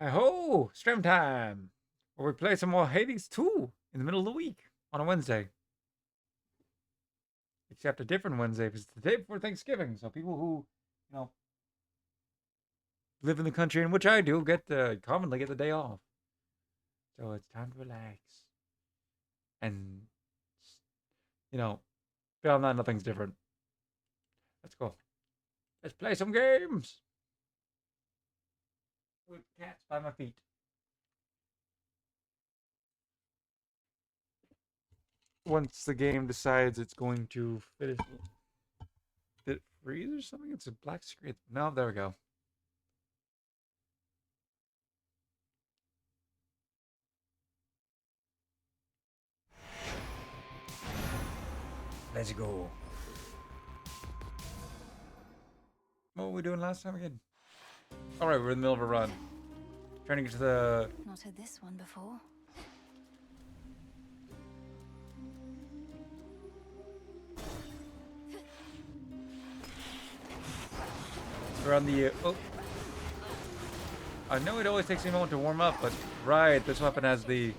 Hi ho! Stream time! Where we play some more Hades 2 in the middle of the week on a Wednesday. Except a different Wednesday because it's the day before Thanksgiving. So people who, you know, live in the country in which I do commonly get the day off. So it's time to relax. And, beyond that, nothing's different. Let's go. Let's play some games! With cats by my feet. Once the game decides it's going to finish. Did it freeze or something? It's a black screen. No, there we go. Let's go. What were we doing last time again? Alright, we're in the middle of a run. Trying to get to the... Not heard this one before. We're on the... oh. I know it always takes me a moment to warm up, but... Right, this weapon has the...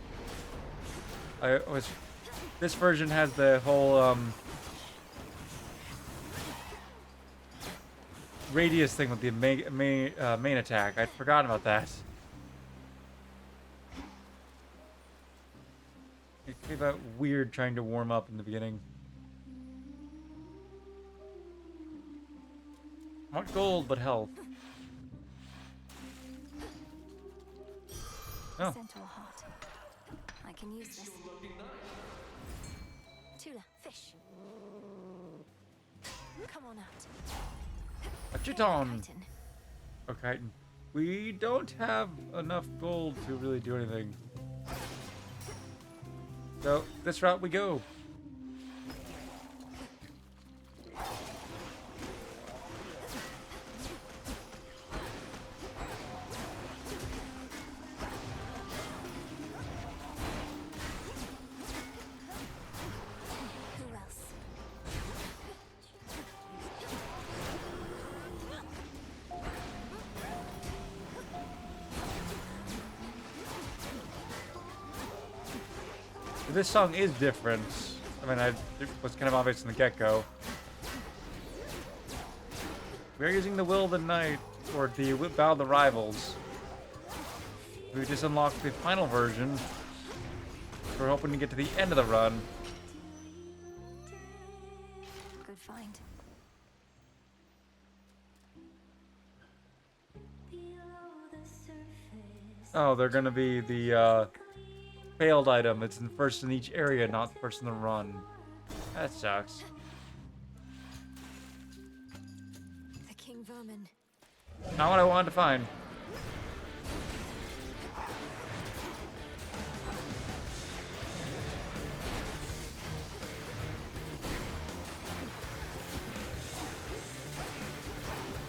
This version has the whole, radius thing with the main attack. I'd forgotten about that. It came out weird trying to warm up in the beginning. Not gold, but health. Oh. Centaur heart. I can use this. Tula, fish. Come on out. A chiton. Chitin. Okay. We don't have enough gold to really do anything. So, this route we go. Who else? This song is different. I mean, it was kind of obvious in the get-go. We're using the Will of the Night, or the Bow of the Rivals. We just unlocked the final version. We're hoping to get to the end of the run. Good find. Oh, they're gonna be the, failed item. It's first in each area, not first in the run. That sucks. The king vermin. Not what I wanted to find.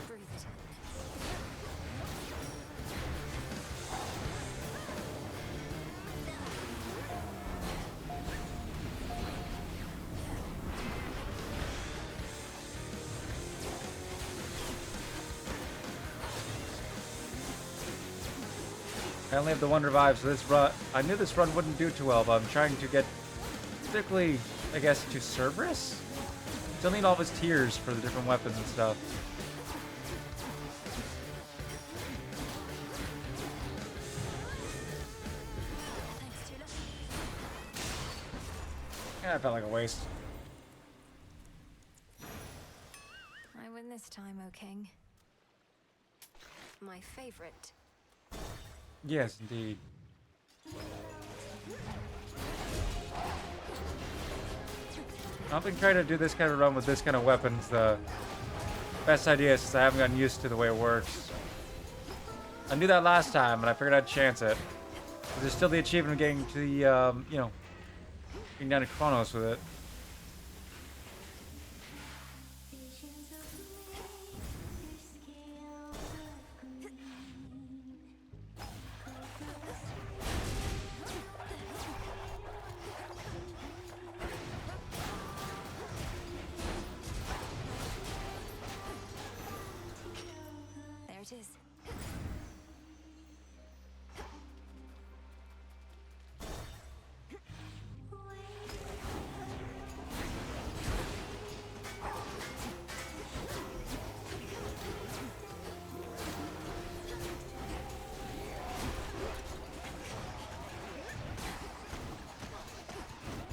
Breathe it in. I only have the one revive, so this run... I knew this run wouldn't do too well, but I'm trying to get... particularly, I guess, to Cerberus? Still need all of his tiers for the different weapons and stuff. Thanks, Tula. Yeah, it felt like a waste. I win this time, O king. My favorite. Yes, indeed. I've been trying to do this kind of run with this kind of weapons. The best idea is since I haven't gotten used to the way it works. I knew that last time, and I figured I'd chance it. But there's still the achievement of getting to the, getting down to Chronos with it. There it is.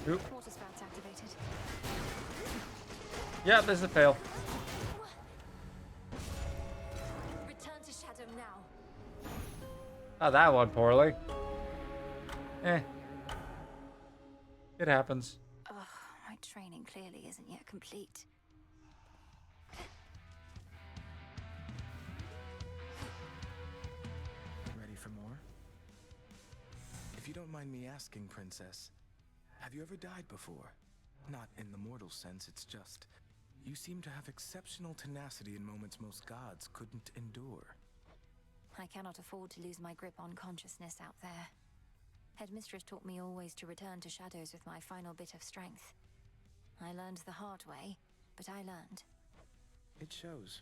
Oop. Water spouts activated. Yeah, there's a fail. Return to shadow now. Oh, that one poorly. Eh. It happens. Ugh, my training clearly isn't yet complete. Ready for more? If you don't mind me asking, Princess, have you ever died before? Not in the mortal sense, it's just... You seem to have exceptional tenacity in moments most gods couldn't endure. I cannot afford to lose my grip on consciousness out there. Headmistress taught me always to return to shadows with my final bit of strength. I learned the hard way, but I learned. It shows.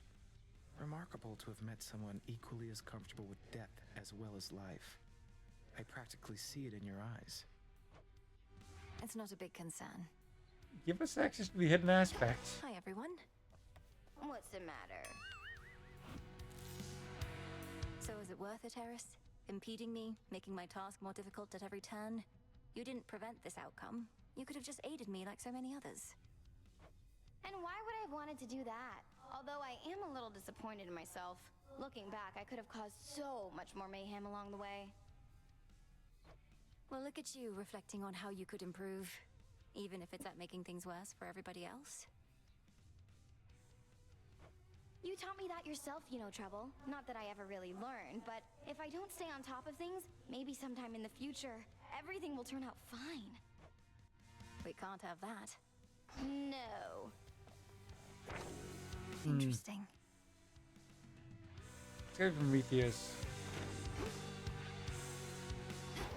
Remarkable to have met someone equally as comfortable with death as well as life. I practically see it in your eyes. It's not a big concern. Give us access to the hidden aspects. Hi, everyone. What's the matter? So is it worth it, Eris? Impeding me, making my task more difficult at every turn? You didn't prevent this outcome. You could have just aided me like so many others. And why would I have wanted to do that? Although I am a little disappointed in myself. Looking back, I could have caused so much more mayhem along the way. Well, look at you reflecting on how you could improve, even if it's at making things worse for everybody else. You taught me that yourself, you know, Trouble. Not that I ever really learned, but if I don't stay on top of things, maybe sometime in the future, everything will turn out fine. We can't have that. No. Interesting. Let's go to Prometheus.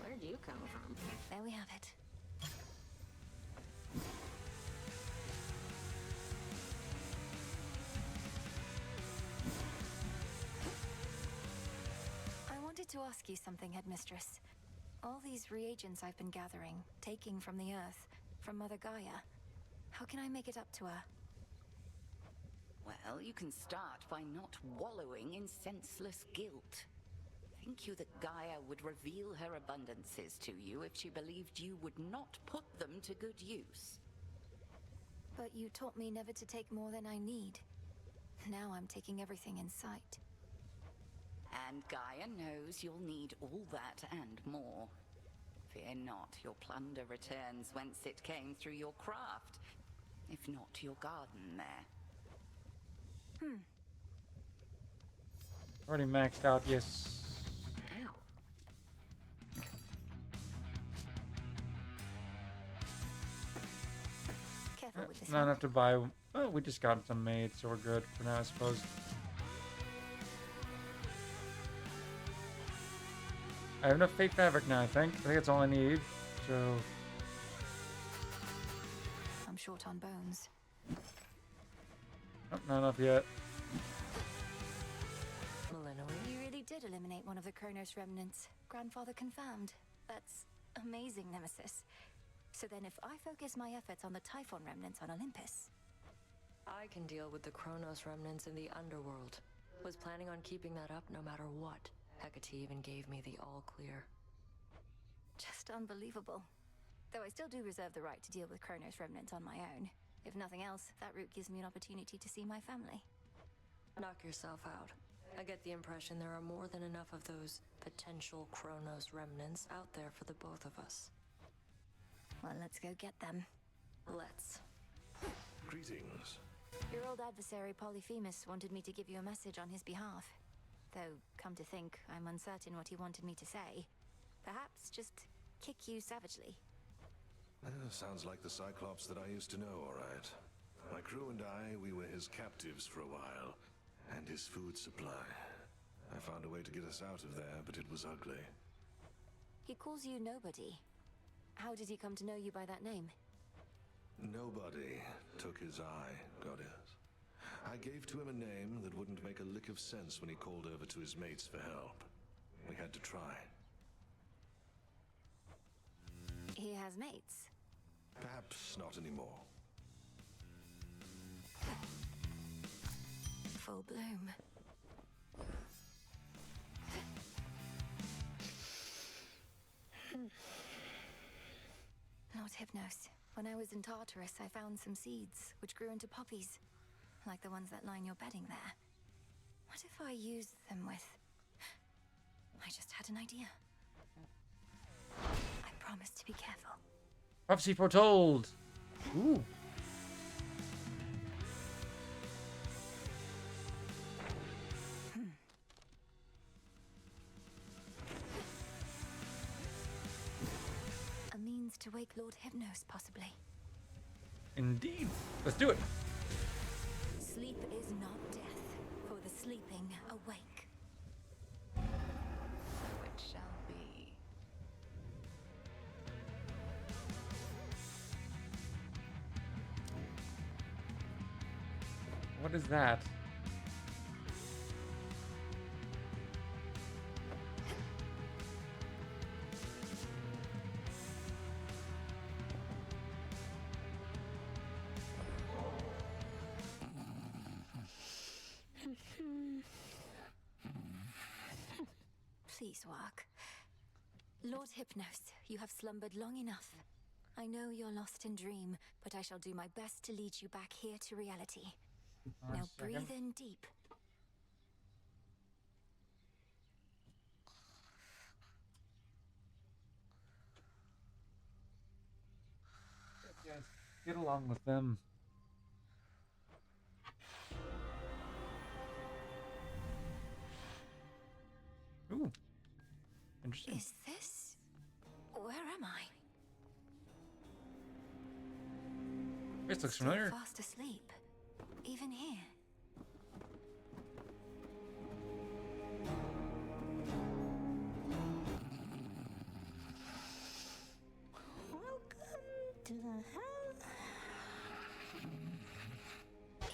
Where'd you come from? There we have it. I wanted to ask you something, Headmistress. All these reagents I've been gathering, taking from the Earth, from Mother Gaia, how can I make it up to her? Well, you can start by not wallowing in senseless guilt. Think you that Gaia would reveal her abundances to you if she believed you would not put them to good use? But you taught me never to take more than I need. Now I'm taking everything in sight. And Gaia knows you'll need all that and more. Fear not, your plunder returns whence it came through your craft, if not your garden there. Already maxed out, yes. Ow. Careful with this Not one. enough to buy. Well, we just got some made, so we're good for now, I suppose. I have enough fake fabric now, I think. I think that's all I need. So, I'm short on bones. oh, not enough yet. You really did eliminate one of the Kronos remnants. Grandfather confirmed. That's amazing, Nemesis. So then if I focus my efforts on the Typhon remnants on Olympus... I can deal with the Kronos remnants in the underworld. Was planning on keeping that up no matter what. Hecate even gave me the all clear. Just unbelievable. Though I still do reserve the right to deal with Kronos remnants on my own. If nothing else, that route gives me an opportunity to see my family. Knock yourself out. I get the impression there are more than enough of those potential Kronos remnants out there for the both of us. Well, let's go get them. Let's. Greetings. Your old adversary Polyphemus wanted me to give you a message on his behalf. Though, come to think, I'm uncertain what he wanted me to say. Perhaps just kick you savagely. Sounds like the Cyclops that I used to know, all right. My crew and I, we were his captives for a while, and his food supply. I found a way to get us out of there, but it was ugly. He calls you Nobody. How did he come to know you by that name? Nobody took his eye, goddess. I gave to him a name that wouldn't make a lick of sense when he called over to his mates for help. We had to try. He has mates. Perhaps not anymore. Full bloom. Lord Hypnos, When I was in Tartarus, I found some seeds which grew into poppies, like the ones that line your bedding there. What if I used them with... I just had an idea. I promise to be careful. Prophecy foretold. Ooh. A means to wake Lord Hypnos, possibly. Indeed. Let's do it. Sleep is not death, for the sleeping awake. Which shall be. What is that? Please work. Lord Hypnos, you have slumbered long enough. I know you're lost in dream, but I shall do my best to lead you back here to reality. Now breathe in deep. Yes, get along with them. Ooh. Interesting. Is this... Where am I? This looks Still familiar. fast asleep. Even here. Welcome to the hell.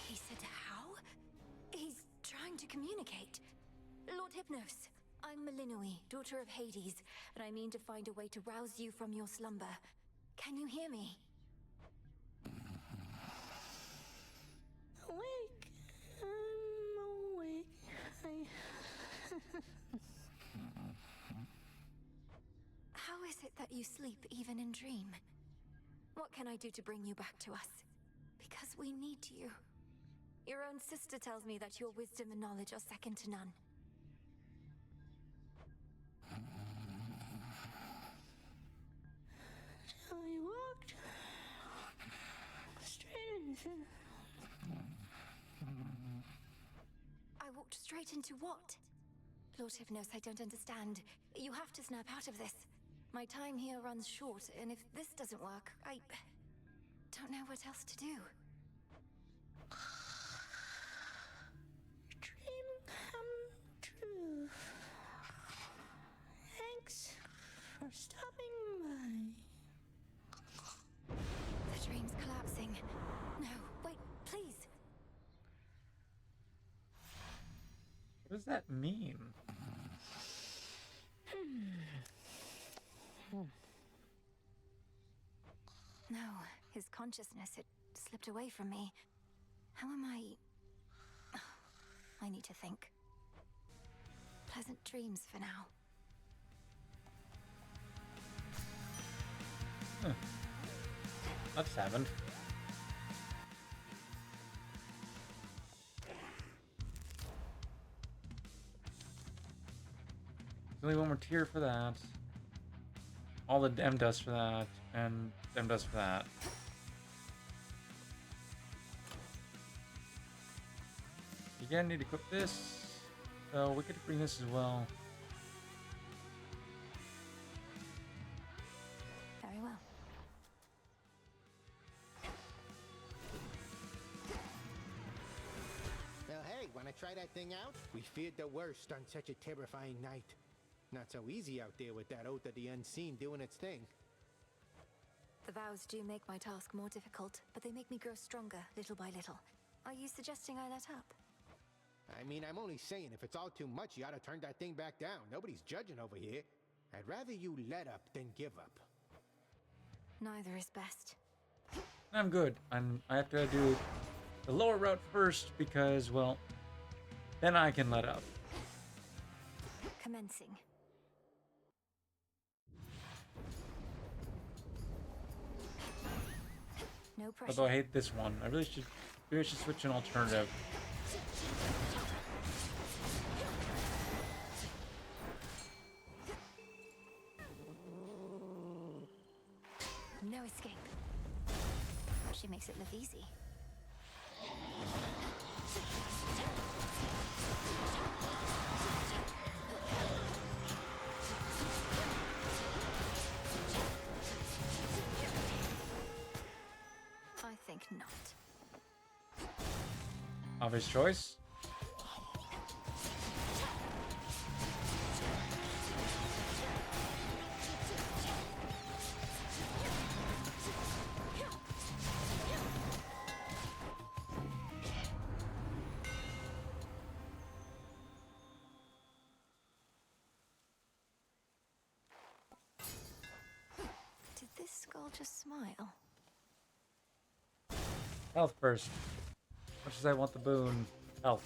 He said how? He's trying to communicate. Lord Hypnos, I'm Melinoi, daughter of Hades, and I mean to find a way to rouse you from your slumber. Can you hear me? Awake. I'm awake. How is it that you sleep even in dream? What can I do to bring you back to us? Because we need you. Your own sister tells me that your wisdom and knowledge are second to none. So I walked straight into... I walked straight into what? Lord Hypnos, I don't understand. You have to snap out of this. My time here runs short, and if this doesn't work, I don't know what else to do. Dream come true. Thanks for stopping by. The dream's collapsing. No, wait, please. What does that mean? No, his consciousness, it slipped away from me. How am I... I need to think. Pleasant dreams for now. That's happened. Only one more tier for that. All the dem dust for that, and dem dust for that. Again, need to equip this. So we could bring this as well. Very well. Well, hey, wanna try that thing out? We feared the worst on such a terrifying night. Not so easy out there with that oath of the unseen doing its thing. The vows do make my task more difficult, but they make me grow stronger, little by little. Are you suggesting I let up? I mean, I'm only saying if it's all too much, you ought to turn that thing back down. Nobody's judging over here. I'd rather you let up than give up. Neither is best. I'm good. I have to do the lower route first because, well, then I can let up. Commencing. No pressure. Although I hate this one. Maybe I should switch an alternative. No escape. She makes it look easy. I think not. Obvious choice. Did this skull just smile? Health first. Much as I want the boon, health.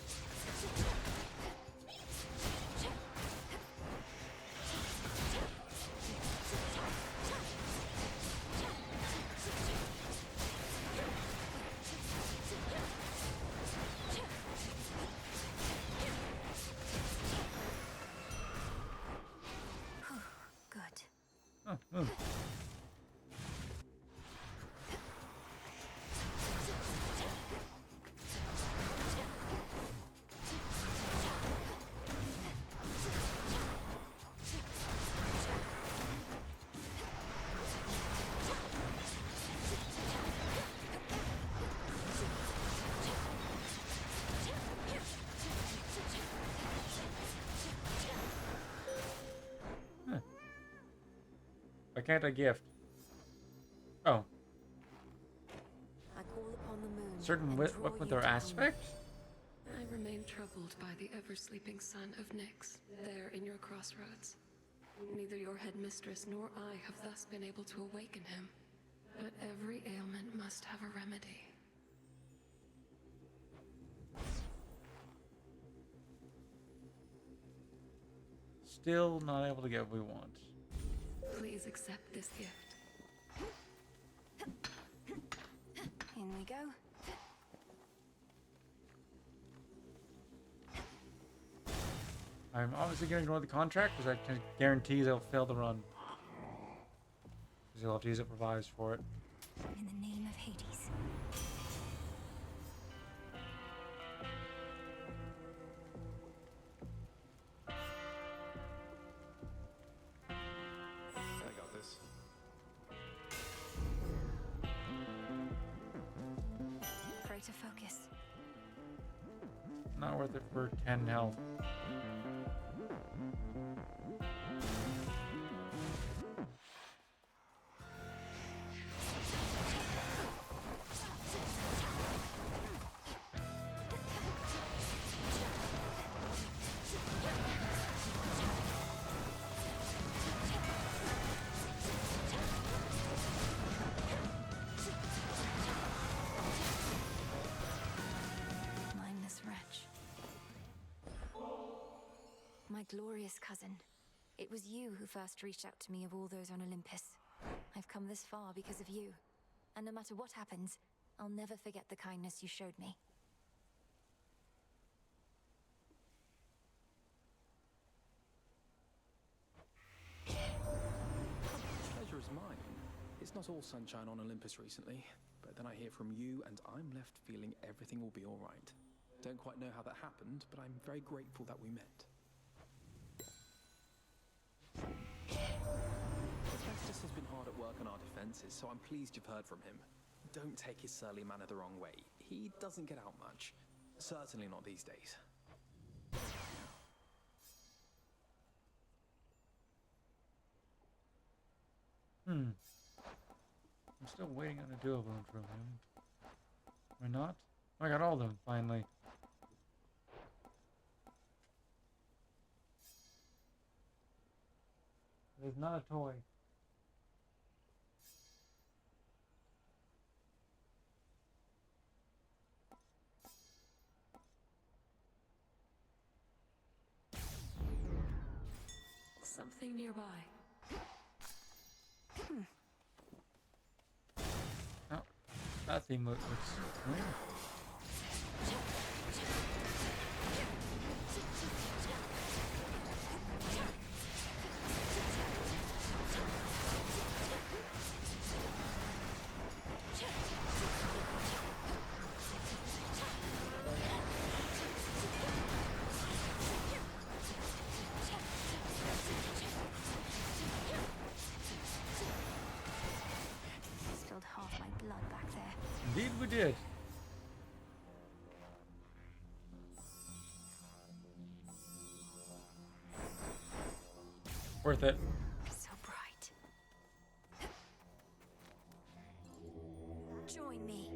Good. Oh, move. Why can't I gift? Oh, I call upon the moon. certain and what draw with you their down. aspect? I remain troubled by the ever-sleeping son of Nyx, there in your crossroads. Neither your headmistress nor I have thus been able to awaken him. But every ailment must have a remedy. Still not able to get what we want. Please accept this gift. In we go. I'm obviously going to ignore the contract because that guarantees I'll fail the run. Because you'll have to use it provides for it. In the name of Hades. I got this. Greater focus. Not worth it for 10 health. Mindless wretch. My glorious cousin. It was you who first reached out to me of all those on Olympus. I've come this far because of you. And no matter what happens, I'll never forget the kindness you showed me. Pleasure is mine. It's not all sunshine on Olympus recently, but then I hear from you and I'm left feeling everything will be all right. Don't quite know how that happened, but I'm very grateful that we met. Hephaestus has been hard at work on our defenses, so I'm pleased you've heard from him. Don't take his surly manner the wrong way. He doesn't get out much. Certainly not these days. I'm still waiting on a duo boon from him. Am I not? Oh, I got all of them, finally. It is not a toy. Something nearby. Oh, That theme looks familiar. Spilled half my blood back there. Indeed we did. Worth it. So bright. Join me.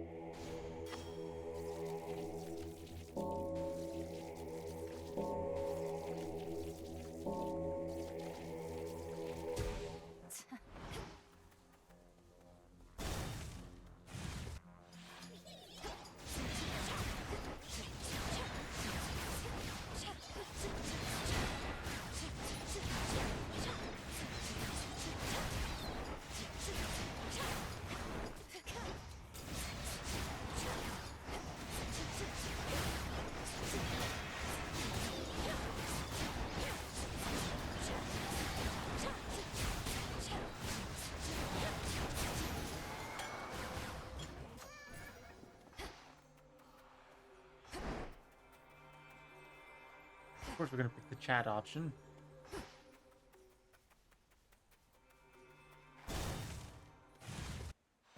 Of course, we're gonna pick the chat option.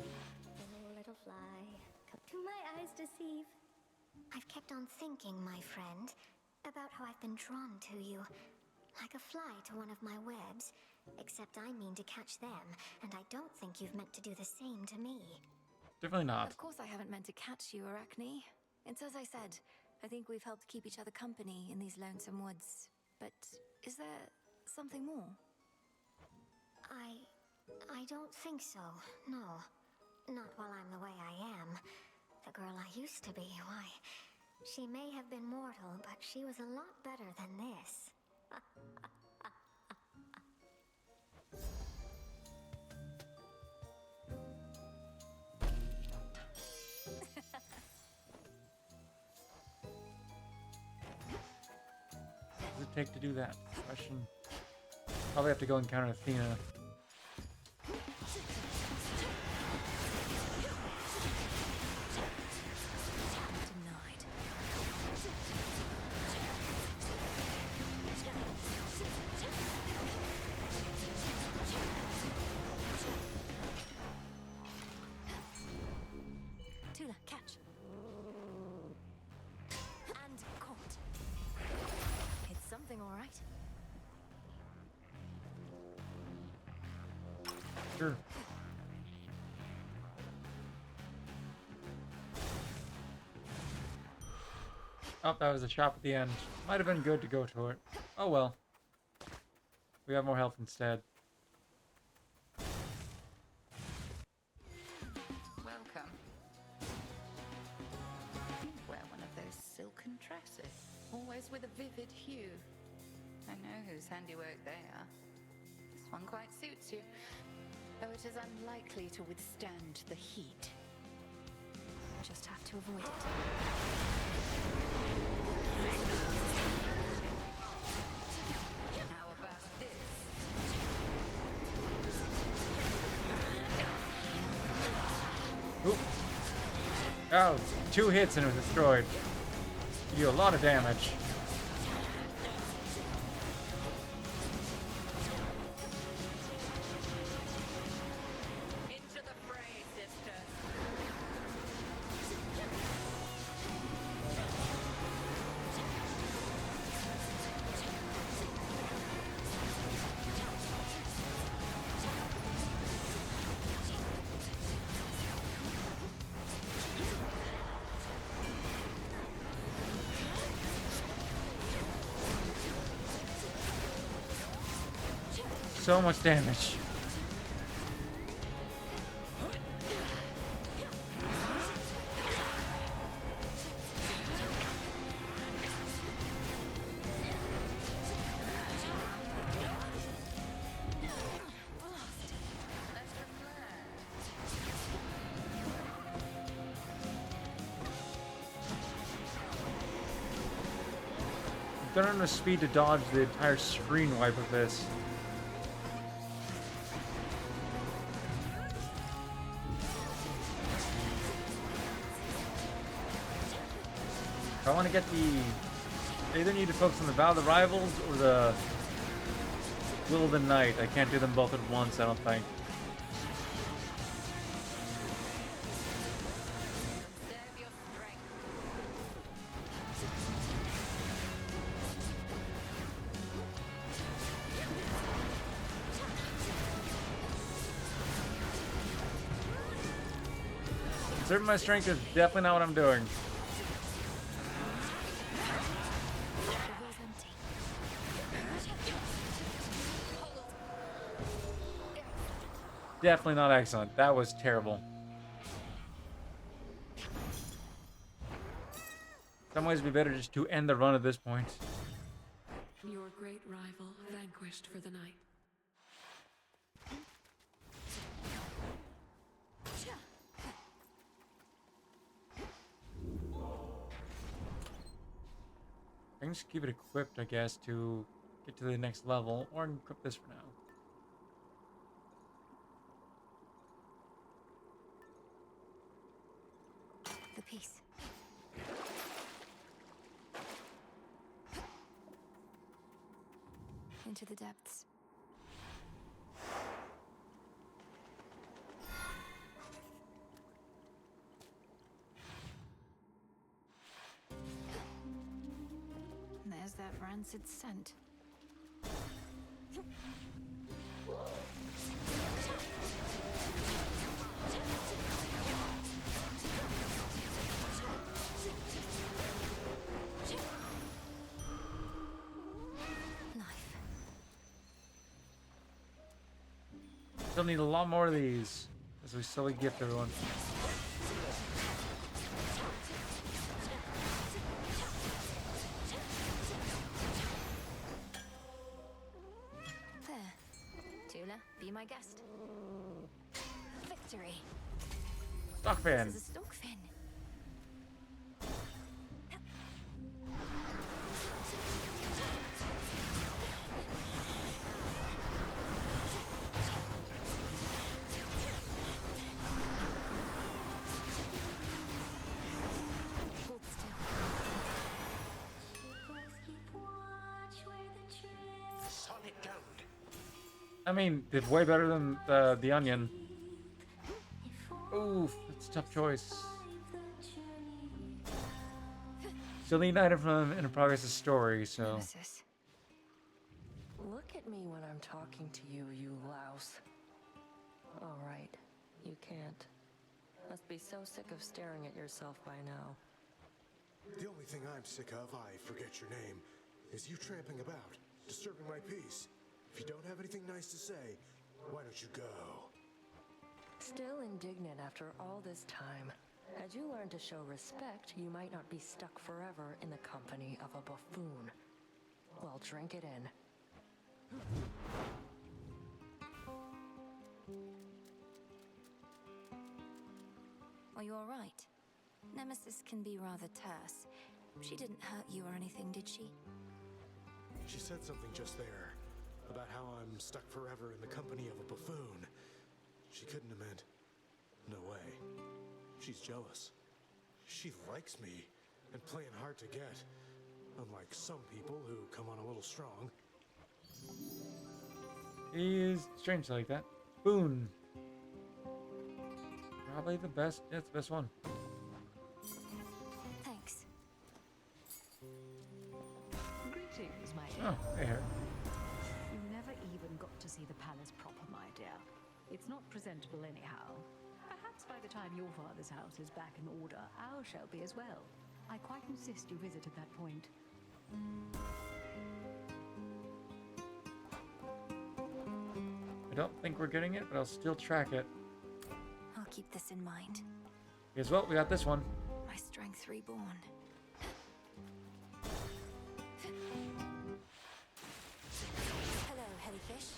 Oh, little fly, come to my eyes deceive. I've kept on thinking, my friend, about how I've been drawn to you. Like a fly to one of my webs. Except I mean to catch them, and I don't think you've meant to do the same to me. Definitely not. Of course I haven't meant to catch you, Arachne. It's as I said. I think we've helped keep each other company in these lonesome woods. But is there something more? I don't think so, no. Not while I'm the way I am. The girl I used to be, why, she may have been mortal, but she was a lot better than this. What does it take to do that? Question. Probably have to go encounter Athena. Denied. Tula, catch. And caught. It's something, all right. Sure. Oh, that was a shop at the end. Might have been good to go to it. Oh well. We have more health instead. Welcome. Wear one of those silken dresses, always with a vivid hue. I know whose handiwork they are. This one quite suits you, though it is unlikely to withstand the heat. Just have to avoid it. How about this? Oop. Oh, 2 hits and it was destroyed. You do a lot of damage. Into the fray, sister. So much damage. don't have enough speed to dodge the entire screen wipe of this. If I want to get I either need to focus on the Vow of the Rivals or the Will of the Night. I can't do them both at once, I don't think. Conserve your strength. Conserving my strength is definitely not what I'm doing. River's empty. Definitely not excellent. That was terrible. Some ways it'd be better just to end the run at this point. Your great rival vanquished for the night. I can just keep it equipped, I guess, to get to the next level, or I can equip this for now. The piece. Into the depths. There's that rancid scent. Life. Still need a lot more of these as we slowly gift everyone. There. Tula, be my guest. Victory. Stockfin. This is a stockfin. Hold still. Solid gold. I mean, did way better than the onion. Oof, that's a tough choice. Still need an item from in progress story, so. Nemesis. Look at me when I'm talking to you, you louse. All right, you can't. Must be so sick of staring at yourself by now. The only thing I'm sick of, I forget your name, is you tramping about, disturbing my peace. If you don't have anything nice to say, why don't you go? Still indignant after all this time. Had you learned to show respect, you might not be stuck forever in the company of a buffoon. Well, drink it in. Are you all right? Nemesis can be rather terse. She didn't hurt you or anything, did she? She said something just there, about how I'm stuck forever in the company of a buffoon. She couldn't have meant... No way. She's jealous. She likes me, and playing hard to get. Unlike some people who come on a little strong. He is strange like that. Boon. Probably the best. Yeah, it's the best one. Thanks. Greetings, my Oh, hey, Harry. You never even got to see the palace proper, my dear. It's not presentable anyhow. Perhaps by the time your father's house is back in order, ours shall be as well. I quite insist you visit at that point. I don't think we're getting it, but I'll still track it. I'll keep this in mind. Guess what? We got this one. My strength reborn. Hello, Hellyfish.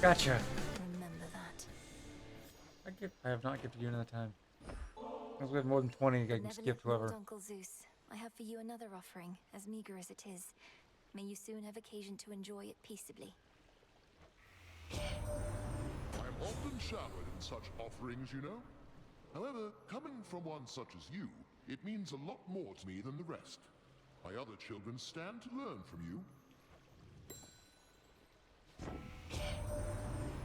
Gotcha. Remember that. I have not gifted you another time. As we have more than 20, I can Benevolent skip whoever. Lord Uncle Zeus, I have for you another offering, as meager as it is. May you soon have occasion to enjoy it peaceably. I am often showered in such offerings, you know. However, coming from one such as you, it means a lot more to me than the rest. My other children stand to learn from you.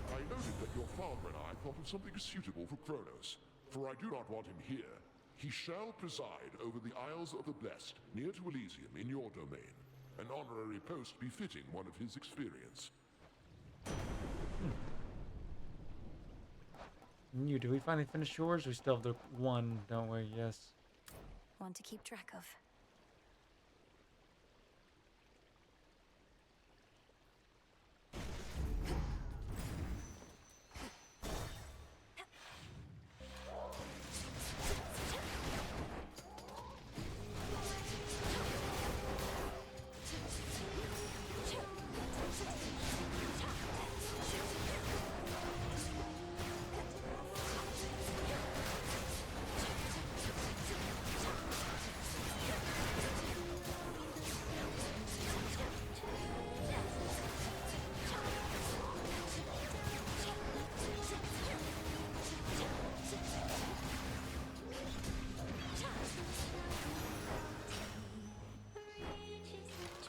I noted that your father and I thought of something suitable for Kronos, for I do not want him here. He shall preside over the Isles of the Blessed, near to Elysium, in your domain. An honorary post befitting one of his experience. You, do we finally finish yours? We still have the one, don't we? Yes. One to keep track of.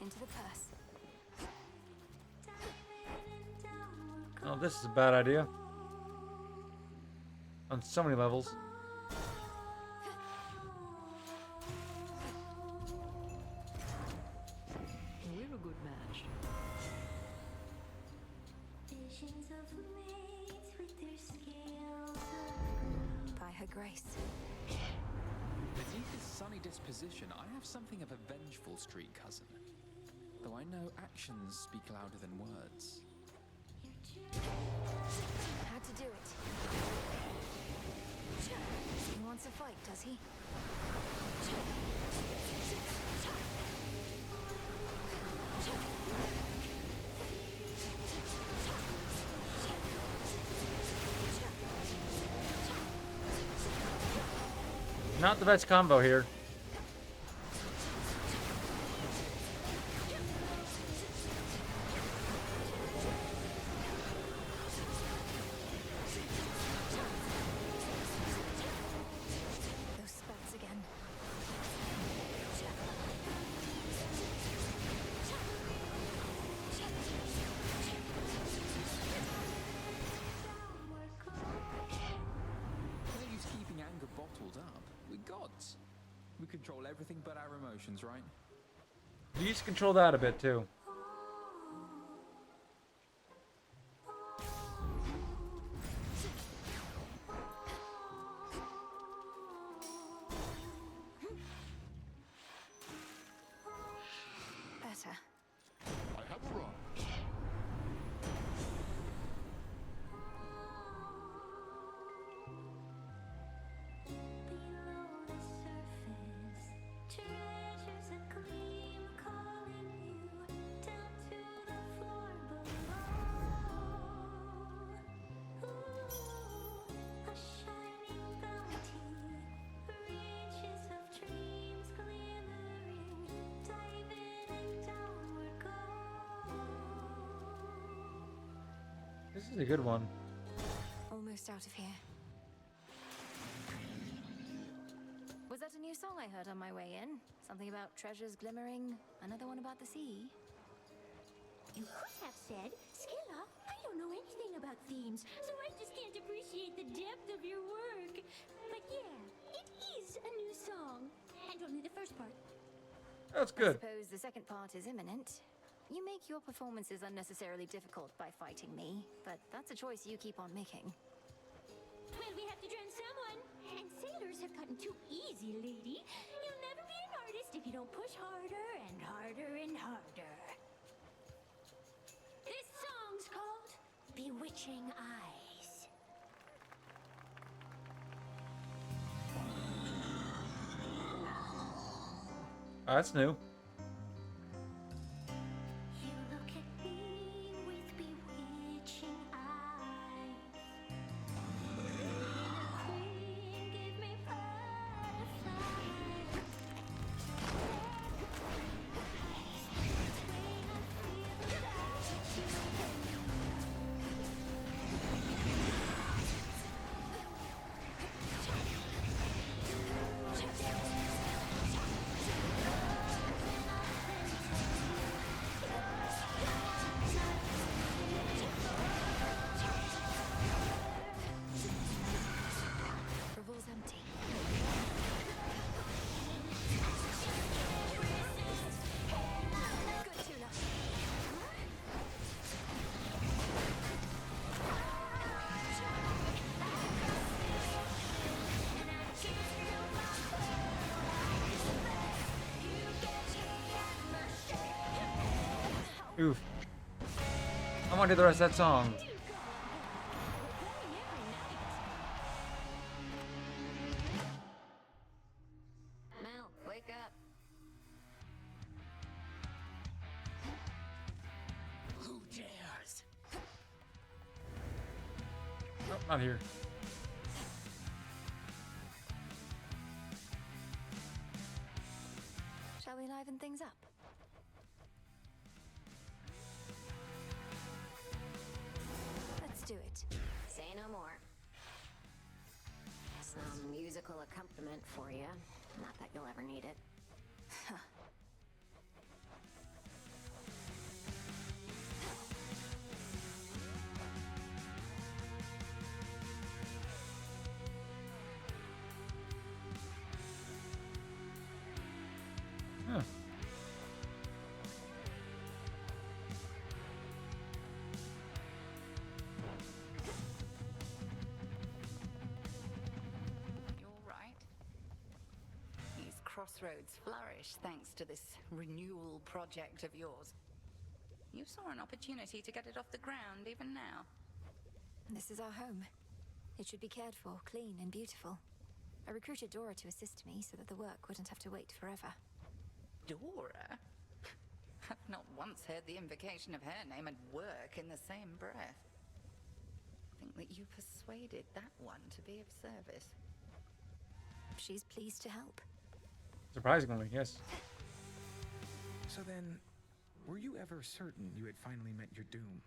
Into the purse. Oh, this is a bad idea. On so many levels. We're a good match. By her grace. Beneath his sunny disposition, I have something of a vengeful street cousin. Though I know actions speak louder than words. How to do it. He wants a fight, does he? Not the best combo here. Those spats again. No use keeping anger bottled up. We're gods. We control everything but our emotions, right? You just control that a bit too. Better. I have arrived. This is a good one. Almost out of here. Was that a new song I heard on my way in? Something about treasures glimmering, another one about the sea? You could have said, Skilla, I don't know anything about themes, so I just can't appreciate the depth of your work. But yeah, it is a new song. And only the first part. That's I good. suppose the second part is imminent. You make your performances unnecessarily difficult by fighting me, but that's a choice you keep on making. Well, we have to drown someone. And sailors have gotten too easy, lady. You'll never be an artist if you don't push harder and harder and harder. This song's called Bewitching Eyes. Oh, that's new. You look at me with bewitching Oof. I want to do the rest of that song. Mel, wake up. Who dares? Nope, not here. Shall we liven things up? Let's do it. Say no more. Some musical accompaniment for you. Not that you'll ever need it. Huh. You're right. These crossroads flourish thanks to this renewal project of yours. You saw an opportunity to get it off the ground even now. This is our home. It should be cared for, clean and beautiful. I recruited Dora to assist me so that the work wouldn't have to wait forever. Dora? I've not once heard the invocation of her name and work in the same breath. Think that you persuaded that one to be of service. She's pleased to help. Surprisingly, yes. So then, were you ever certain you had finally met your doom?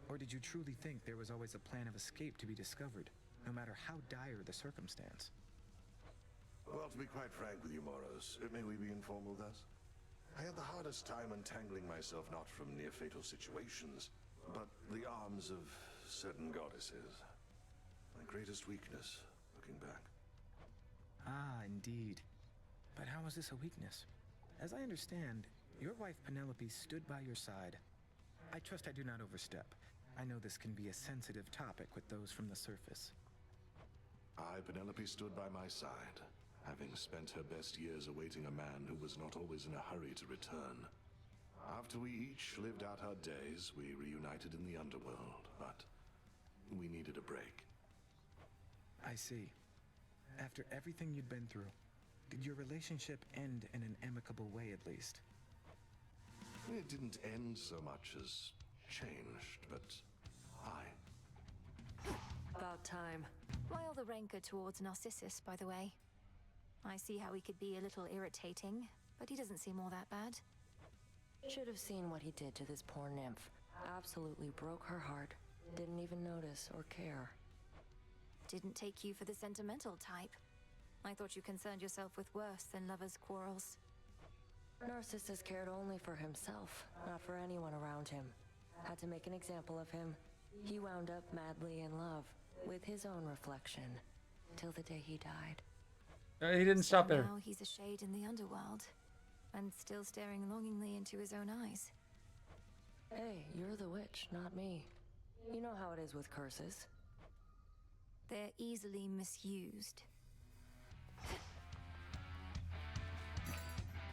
Or did you truly think there was always a plan of escape to be discovered, no matter how dire the circumstance? Well, to be quite frank with you, Moros, may we be informal thus? I had the hardest time untangling myself not from near-fatal situations, but the arms of certain goddesses. My greatest weakness, looking back. Ah, indeed. But how was this a weakness? As I understand, your wife Penelope stood by your side. I trust I do not overstep. I know this can be a sensitive topic with those from the surface. Penelope stood by my side, having spent her best years awaiting a man who was not always in a hurry to return. After we each lived out our days, we reunited in the underworld, but we needed a break. I see. After everything you'd been through, did your relationship end in an amicable way at least? It didn't end so much as changed, but About time. Why all the rancor towards Narcissus, by the way? I see how he could be a little irritating, but he doesn't seem all that bad. Should have seen what he did to this poor nymph. Absolutely broke her heart. Didn't even notice or care. Didn't take you for the sentimental type. I thought you concerned yourself with worse than lovers' quarrels. Narcissus cared only for himself, not for anyone around him. Had to make an example of him. He wound up madly in love, with his own reflection, till the day he died. He didn't stop there. Now he's a shade in the underworld, and still staring longingly into his own eyes. Hey, you're the witch, not me. You know how it is with curses. They're easily misused.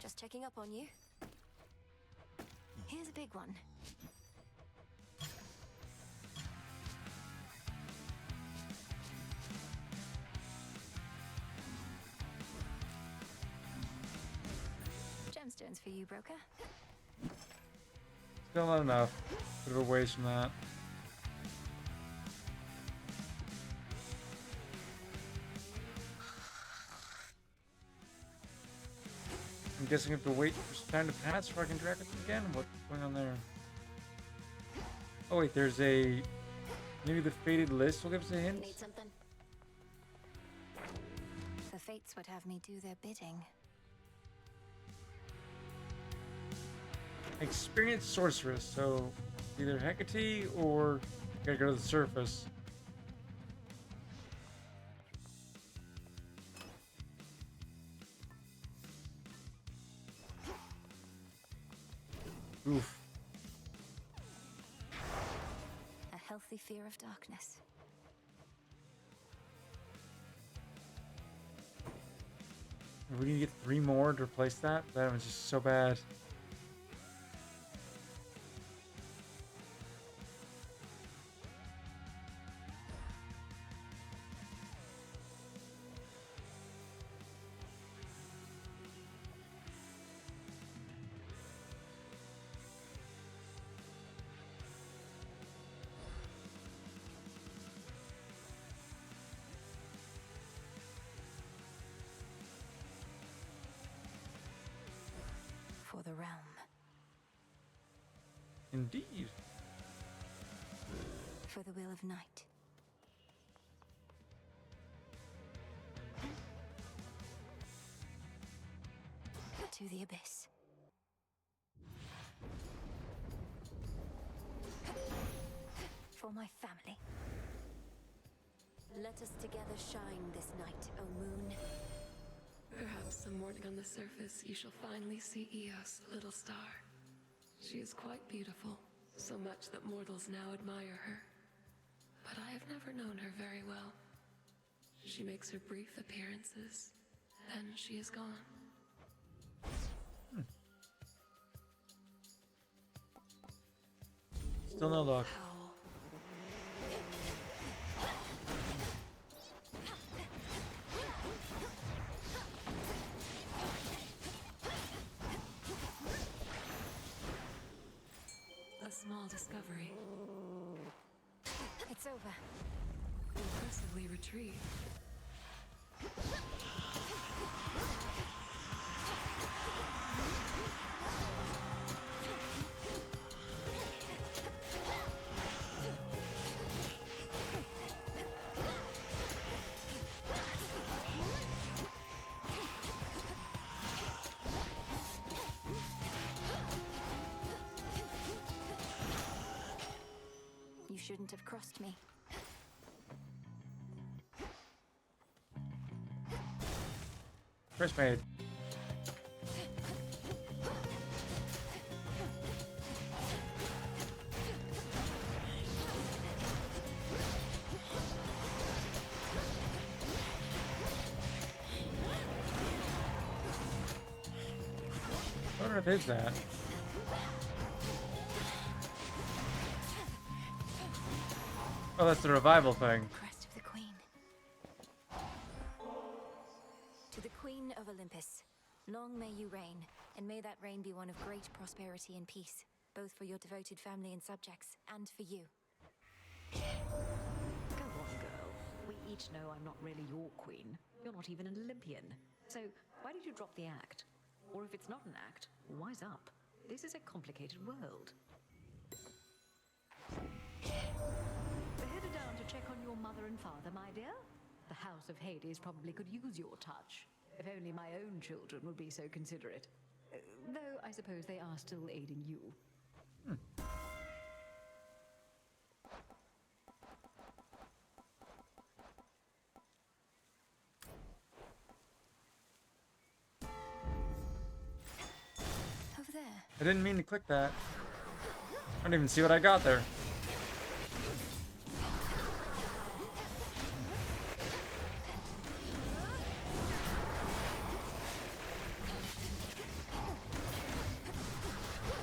Just checking up on you. Here's a big one. Gemstones for you, broker. Still not enough. Bit of a waste from that. I'm guessing I have to wait for some time to pass before I can track it again. What's going on there? Oh wait, there's a... Maybe the fated list will give us a hint? Need something? The fates would have me do their bidding. Experienced sorceress, so either Hecate or gotta go to the surface. Oof. A healthy fear of darkness. Are we gonna get 3 more to replace that? That was just so bad. another realm. Indeed. For the will of night. To the abyss. For my family. Let us together shine this night, O moon. Perhaps some morning on the surface you shall finally see Eos, little star. She is quite beautiful, so much that mortals now admire her. But I have never known her very well. She makes her brief appearances, then she is gone. Still no luck. A small discovery. It's over. Impressively retrieved. You shouldn't have crossed me. First made. What on earth is that? Oh, that's the revival thing. Crest of the Queen. To the Queen of Olympus, long may you reign, and may that reign be one of great prosperity and peace, both for your devoted family and subjects, and for you. Go on, girl. We each know I'm not really your queen. You're not even an Olympian. So why did you drop the act? Or if it's not an act, wise up. This is a complicated world. We're headed down to check on your mother and father, my dear. The House of Hades probably could use your touch. If only my own children would be so considerate. Though I suppose they are still aiding you. Over there. I didn't mean to click that. I don't even see what I got there.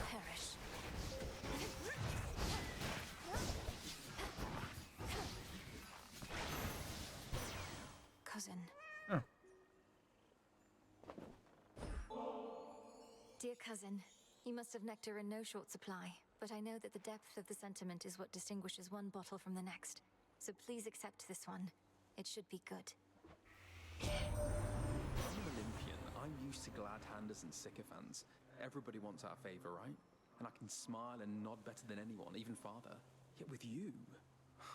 Perish. Cousin. Oh. Dear cousin, you must have nectar in no short supply, but I know that the depth of the sentiment is what distinguishes one bottle from the next. So please accept this one. It should be good. I'm an Olympian. I'm used to glad-handers and sycophants. Everybody wants our favor, right? And I can smile and nod better than anyone, even father. Yet with you,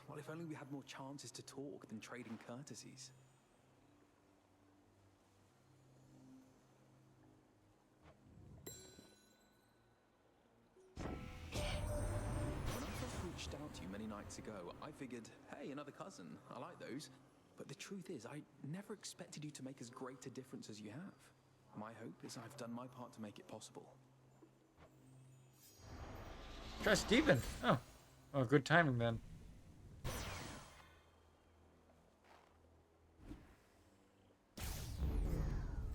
well, if only we had more chances to talk than trading courtesies. When I first reached out to you many nights ago, I figured, hey, another cousin. I like those. But the truth is, I never expected you to make as great a difference as you have. My hope is I've done my part to make it possible. Try Steven. Oh. Oh, good timing then.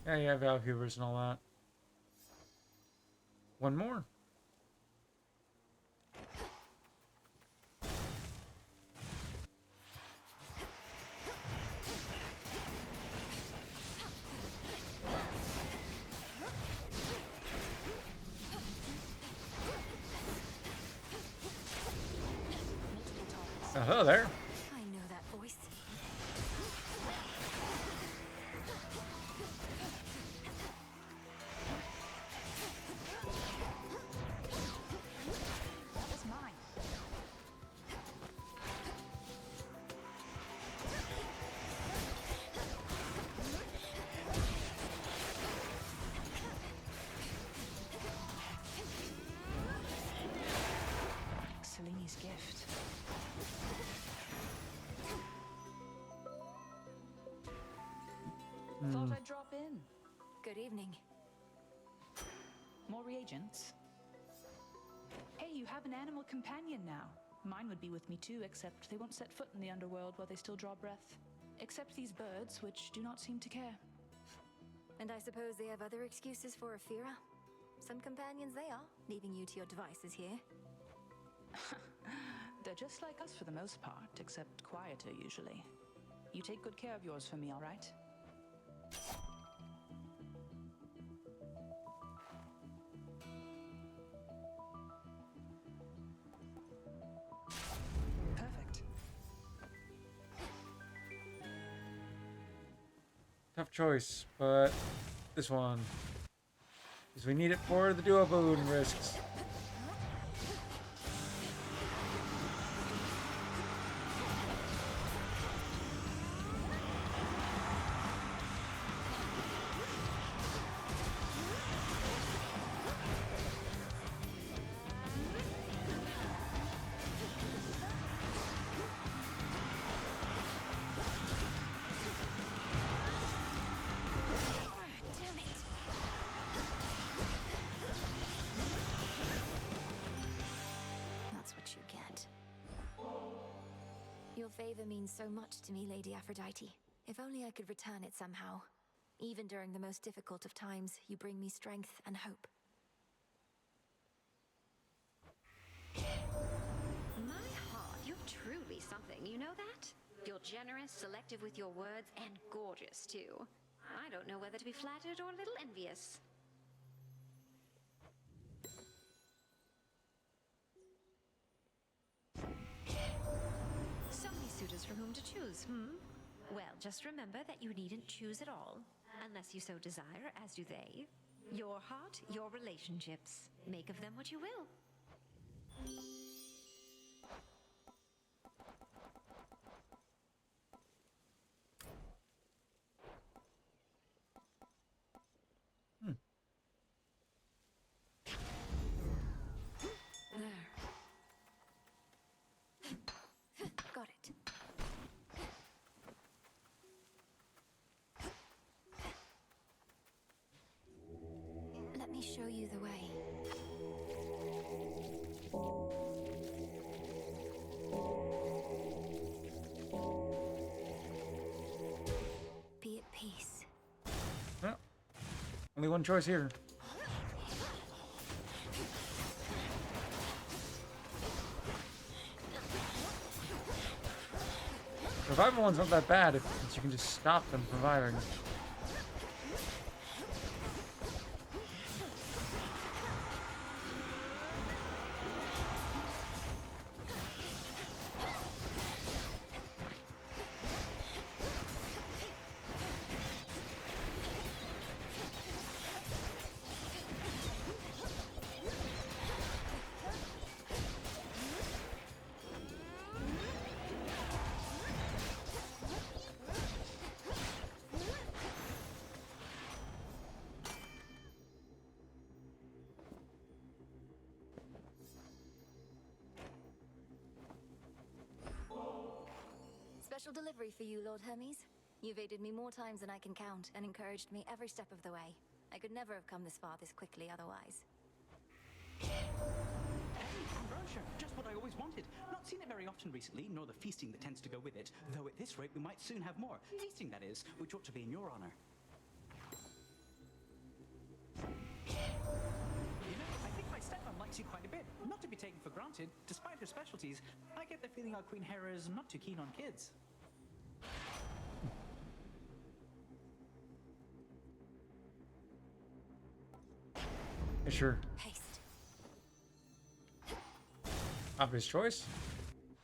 Yeah, Valhubers and all that. One more. Oh, hello there. I know that voice. Thought I'd drop in. Good evening. More reagents? Hey, you have an animal companion now. Mine would be with me too, except they won't set foot in the underworld while they still draw breath. Except these birds, which do not seem to care. And I suppose they have other excuses for Ophira? Some companions they are, leaving you to your devices here. They're just like us for the most part, except quieter usually. You take good care of yours for me, all right? Perfect. Tough choice, but this one. Because we need it for the duo boon risks. Your favor means so much to me, Lady Aphrodite. If only I could return it somehow. Even during the most difficult of times, you bring me strength and hope. My heart, you're truly something, you know that? You're generous, selective with your words, and gorgeous, too. I don't know whether to be flattered or a little envious. So many suitors for whom to choose, Well, just remember that you needn't choose at all, unless you so desire, as do they. Your heart, your relationships. Make of them what you will. Got it. Let me show you the way. Be at peace. Well, only one choice here. Revival one's not that bad if you can just stop them from reviving. Special delivery for you, Lord Hermes. You've aided me more times than I can count and encouraged me every step of the way. I could never have come this far this quickly otherwise. Brochure, just what I always wanted. Not seen it very often recently, nor the feasting that tends to go with it. Though at this rate, we might soon have more. Feasting, that is, which ought to be in your honor. You know, I think my stepmom likes you quite a bit. Not to be taken for granted. Despite her specialties, I get the feeling our Queen Hera is not too keen on kids. Sure. Haste. Obvious choice.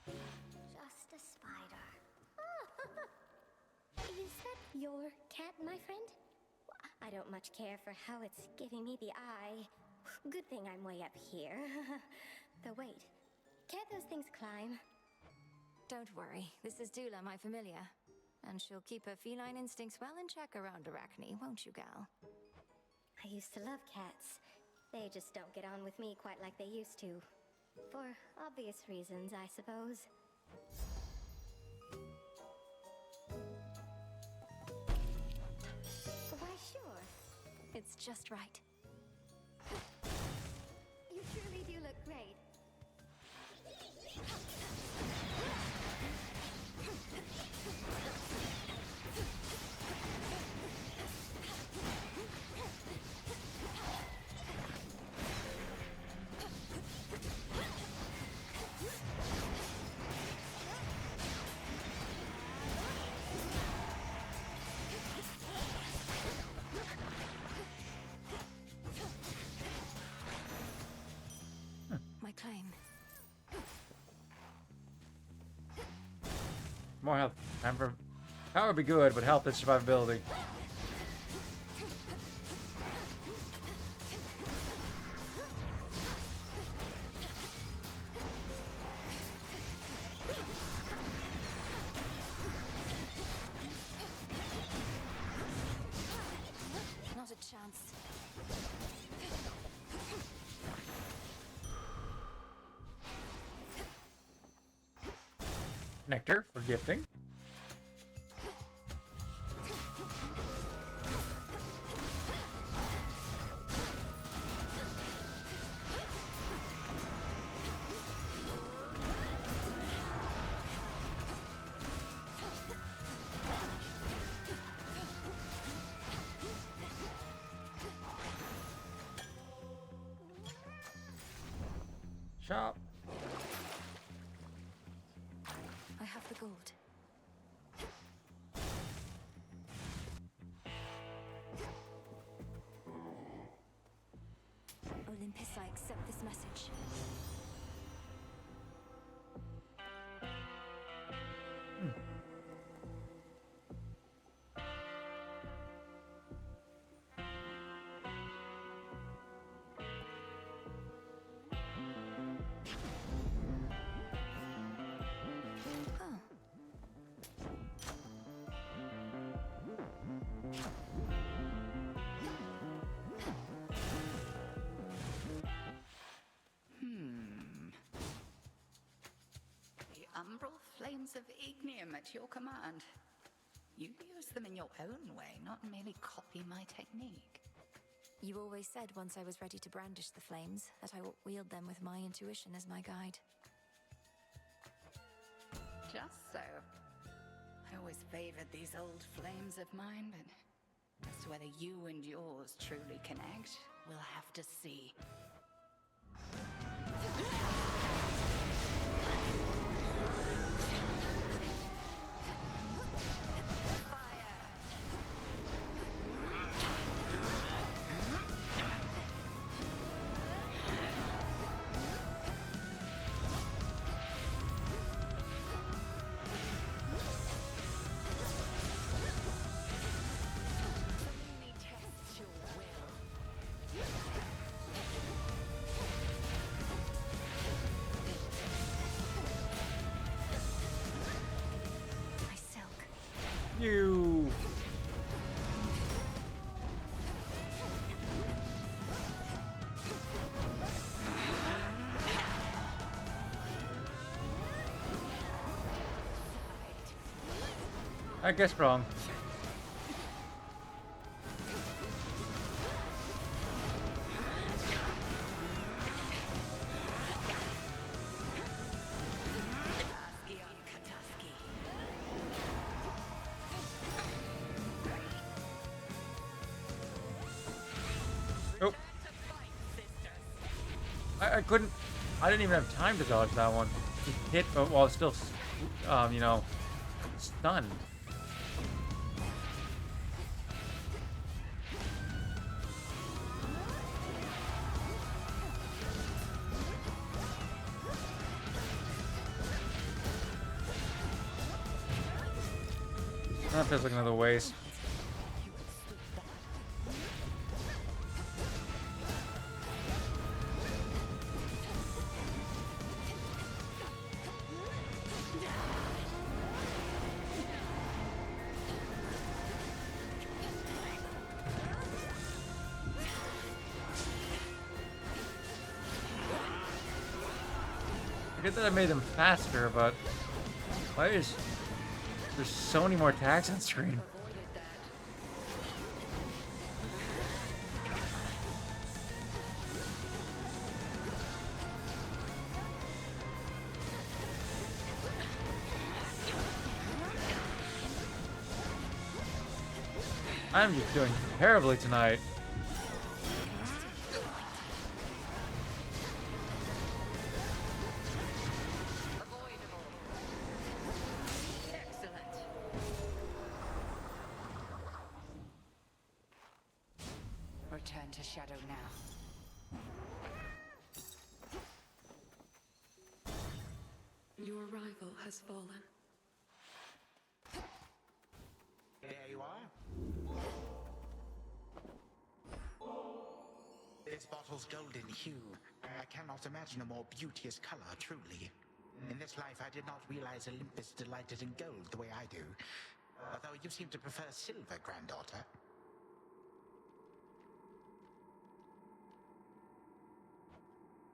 Just a spider. Is that your cat, my friend? I don't much care for how it's giving me the eye. Good thing I'm way up here. But wait, can't those things climb? Don't worry, this is Dula, my familiar. And she'll keep her feline instincts well in check around Arachne, won't you, gal? I used to love cats. They just don't get on with me quite like they used to. For obvious reasons, I suppose. It's just right. You truly do look great. My claim. More health. Time for power would be good, but health is survivability. Not a chance. Nectar for gifting. Shop. I have the gold. Olympus, I accept this message. The umbral flames of ignium at your command. You use them in your own way, not merely copy my technique. You always said once I was ready to brandish the flames that I would wield them with my intuition as my guide. Just so. I always favored these old flames of mine, but as to whether you and yours truly connect, we'll have to see. You. I guess wrong. Oh. I couldn't. I didn't even have time to dodge that one. He hit, but while still, you know, stunned. That feels like another waste. I get that I made them faster, but why is there's so many more tags on screen? I'm just doing terribly tonight. Excellent. Return to Shadow now. Your rival has fallen. There you are. This bottle's golden hue. I cannot imagine a more beauteous color, truly. In this life, I did not realize Olympus delighted in gold the way I do. Although you seem to prefer silver, granddaughter.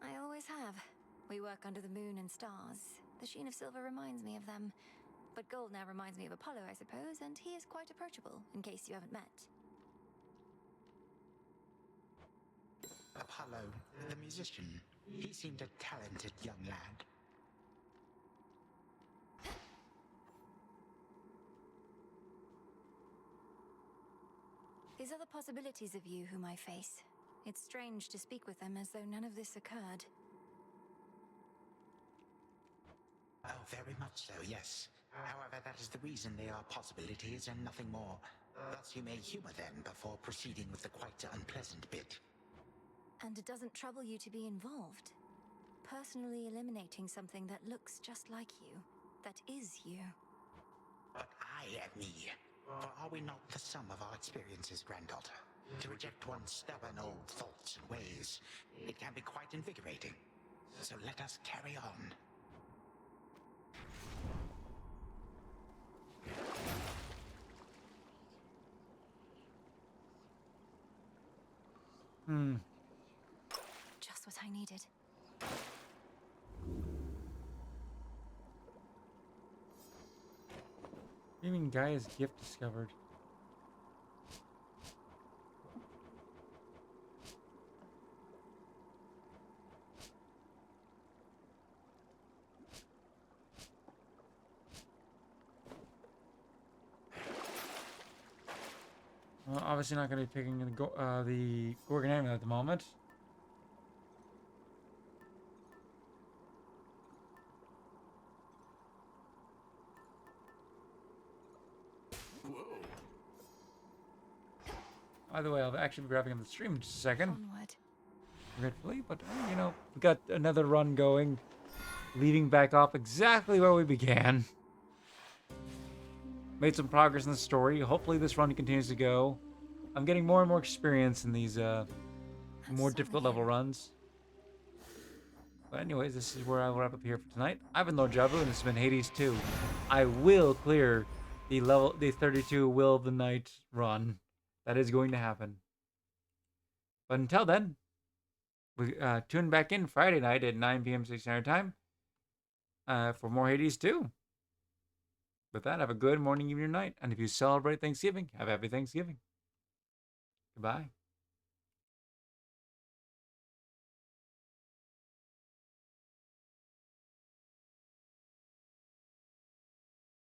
I always have. We work under the moon and stars. The sheen of silver reminds me of them. But gold now reminds me of Apollo, I suppose, and he is quite approachable, in case you haven't met. Apollo, the musician. He seemed a talented young lad. These are the possibilities of you whom I face. It's strange to speak with them as though none of this occurred. Oh, very much so, yes. However, that is the reason they are possibilities and nothing more. Thus you may humor them before proceeding with the quite unpleasant bit. And it doesn't trouble you to be involved. Personally eliminating something that looks just like you. That is you. But I am me. For are we not the sum of our experiences, granddaughter? To reject one's stubborn old thoughts and ways, it can be quite invigorating. So let us carry on. Just what I needed. What do you mean Gaia's gift discovered? Well, obviously not going to be picking the Gorgon Amulet at the moment. By the way, I'll actually be wrapping up the stream in just a second. Onward. Regretfully, but you know, we got another run going, leaving back off exactly where we began. Made some progress in the story. Hopefully this run continues to go. I'm getting more and more experience in these more difficult level runs. But anyways, this is where I will wrap up here for tonight. I've been Lord Jabu, and this has been Hades 2. I will clear the 32 Will of the Night run. That is going to happen. But until then, we tune back in Friday night at 9 p.m. Central Standard Time for more Hades 2. With that, have a good morning, evening, or night. And if you celebrate Thanksgiving, have a happy Thanksgiving. Goodbye.